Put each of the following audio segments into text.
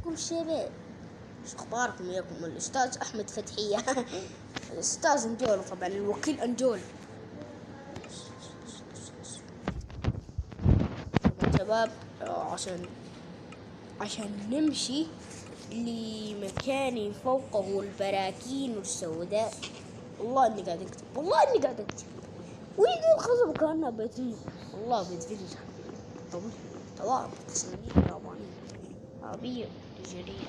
عليكم شباب، ايش اخباركم ياكم؟ الاستاذ احمد فتحية الاستاذ انجول، طبعا الوكيل انجول. طبعا شباب، عشان نمشي لمكان فوقه البراكين السوداء. والله اني قاعد اكتب، ويدي الخصم كانها بيتي، والله بيتفجر. طبعا تصميم ياباني عربية تجارية.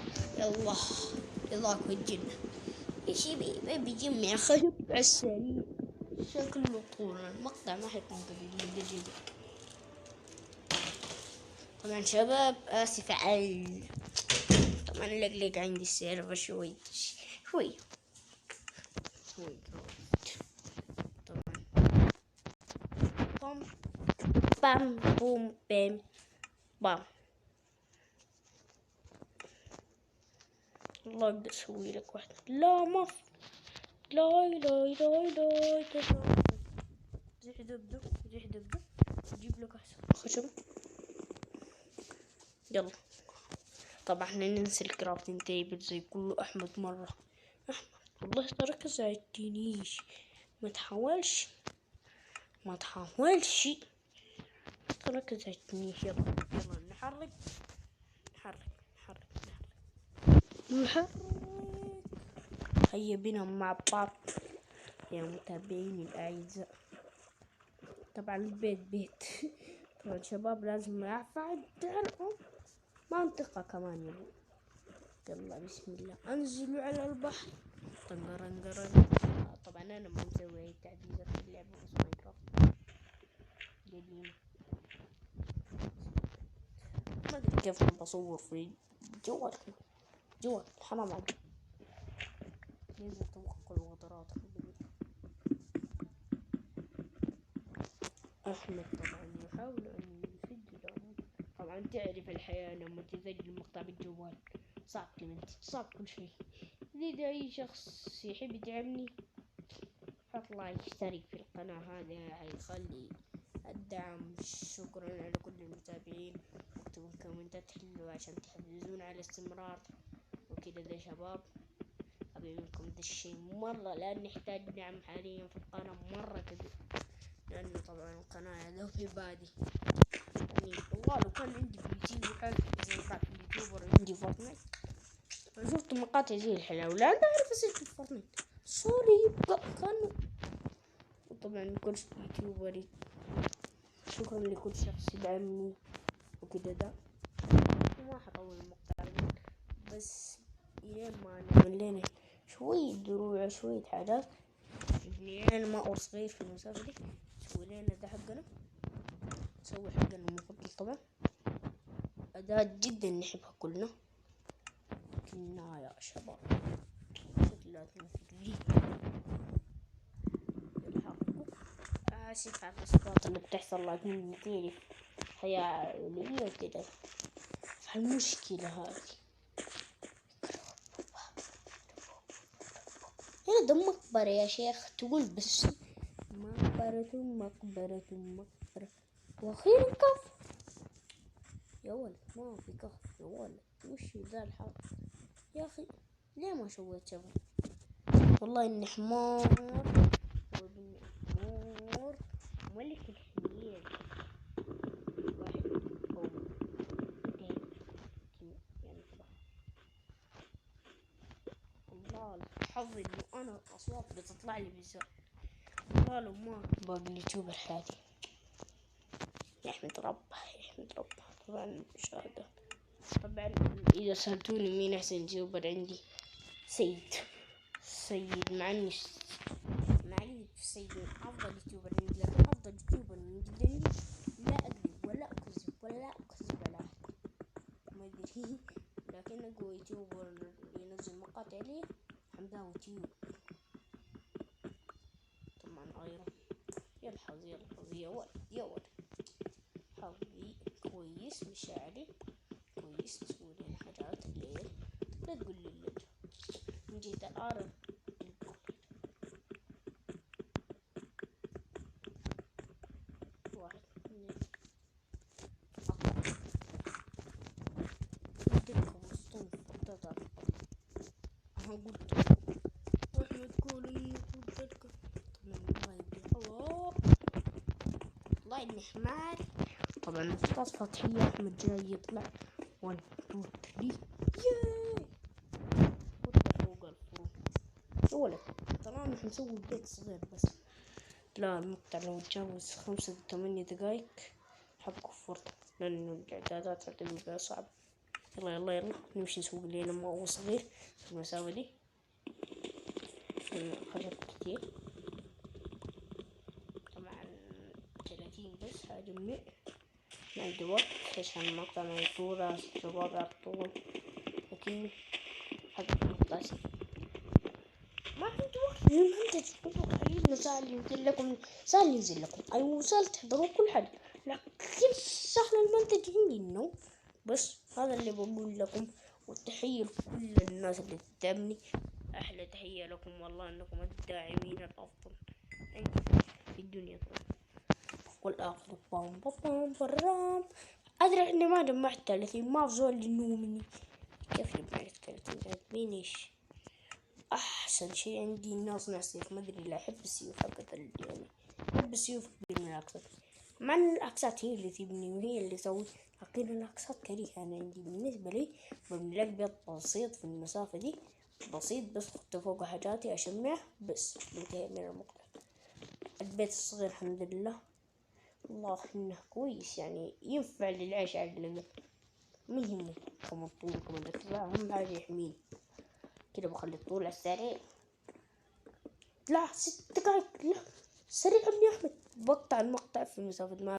يلا كوجنا إشي بيجمع خشب على السريع. شكله طول المقطع ما حيكون قليل جدا. طبعا شباب آسف على طبعا لقلق عندي السيرفر شوي. طبعا بام بوم بام بام. والله اقدر اسوي لك واحدة. لا ما في. لا زح دبدب جيب لك احسن خشب. يلا طبعا احنا ننسى الكرافتنج تيبل زي كله. احمد مرة والله ترك زعجتنيش. ما تحاولش ترك زعجتنيش. يلا نحرك هيا بنا مع بعض يا متابعين الأعزاء. طبعا البيت طبعا شباب لازم نعرف تعرفوا منطقة كمان. يلا بسم الله انزلوا على البحر. طنقرن. طبعا انا ما مسوي اي تعديلات في اللعبة، بس ماينكرافت قديمة. ما ادري كيف بصور في جوال حرام عليك. ينزل توقع الوضرات. أحمد طبعا يحاول أن يسجل. طبعا تعرف الحياة لما تسجل مقطع بالجوال صعب كل شيء. إذا أي شخص يحب يدعمني حط لايك اشترك في القناة، هذا حيخلي الدعم. شكرا على كل المتابعين، اكتبوا كومنتات حلوة عشان تحفزون على الاستمرار وكذا. يا شباب أبي منكم ده الشيء مرة، لأن نحتاج دعم حاليا في القناة مرة كبير، لأنه طبعا القناة دوبي بادي. يعني والله لو كان عندي في اليوتيوب حال زي بعض اليوتيوبر عندي فورتنايت، شفت مقاطع زي الحلاوة، لا أعرف أسجل فورتنايت سوري كان. وطبعا كل يوتيوبر شكرا لكل شخص يدعمني وكده. ده وما حطول المقطع بس إلين ما نعمل لنا شوية دروع شوية حاجات. يعني ماء صغير في المسافة دي نسوي لنا ده حقنا، نسوي حقنا المفضل. طبعا أداة جدا نحبها كلنا يا شباب. لا تنفذلي آسف على الإسقاط اللي بتحصل، لكن تعرف حياة عائلية وكده. فالمشكلة هذه هنا ده مقبرة يا شيخ، تقول بس مقبرة. وأخيرا كف يا ولد، ما في كف يا ولد. وش ذا الحال يا أخي؟ ليه ما سويت شغل؟ والله إني حمار وابن حمار ملك الحمير. واحد أو اثنين يعني الله الحظ إنه أنا الأصوات بتطلع لي بالزر. والله لو ما باقي اليوتيوب الحالي يحمد ربه. طبعا المشاهدة. طبعا إذا سألتوني مين أحسن يوتيوبر عندي، سيد مع إني سيد أفضل يوتيوبر عندي، لكن أفضل يوتيوبر من جدا لا أكذب ولا أكذب على أحد. ما أدري لكن أقوى يوتيوبر ينزل مقاطع لي حمداوي تيوب. طبعا غيره يا الحظ يا ولد حظي كويس، مشاعري كويس. تسوي لي حاجات الليل، لا تقول لي الليل من جيت الأعرف. واحد اثنين هقول احمد كولي وجدك الله والله اني حمار. طبعا استاذ فتحية احمد جاي يطلع 1 2 3 ياي فوق الفروع يا ولد. طبعا راح نسوي البيت صغير بس لا المقطع لو تجاوز 5 8 دقايق حبكوا فرطة لأنه الإعدادات هتبقى صعب. يلا نمشي نسوق لينا ما هو صغير في المسافة دي. خرجت كتير طبعا 30 بس هجمع ما عندي وقت عشان المقطع ما يطول الشباب على طول لكن حق المقطع ما عندي وقت للمنتج. قريب سهل ينزل لكم سهل ينزل لكم أيوة سهل تحضروا كل حاجة لكن سهل المنتج عندي إنه بس هذا اللي بقول لكم. والتحية لكل الناس اللي تدعمني أحلى تحية لكم والله إنكم الداعمين الأفضل عندي في الدنيا والآخر. بام بام برام أدري إني ما جمعت 30 ما في زول إنه مني كيف جمعت 30 مين إيش. أحسن شيء عندي إني أصنع سيف ما أدري لا أحب السيوف حقت يعني أحب السيوف من العكسات مع إن العكسات هي اللي تبني وهي اللي تسوي لكن العكسات كريهة أنا عندي بالنسبة لي ببني لك بيت بسيط في المسافة دي بسيط بس أحط فوق حاجاتي أشمع بس انتهي من المقطع. البيت الصغير الحمد لله الله إنه كويس يعني ينفع للعيش على الأقل ما يهمني كم الطول كم الارتفاع أهم حاجة يحميني كده. بخلي الطول على السريع لا 6 دقايق لا سريع ابني أحمد بقطع المقطع في مسافة ما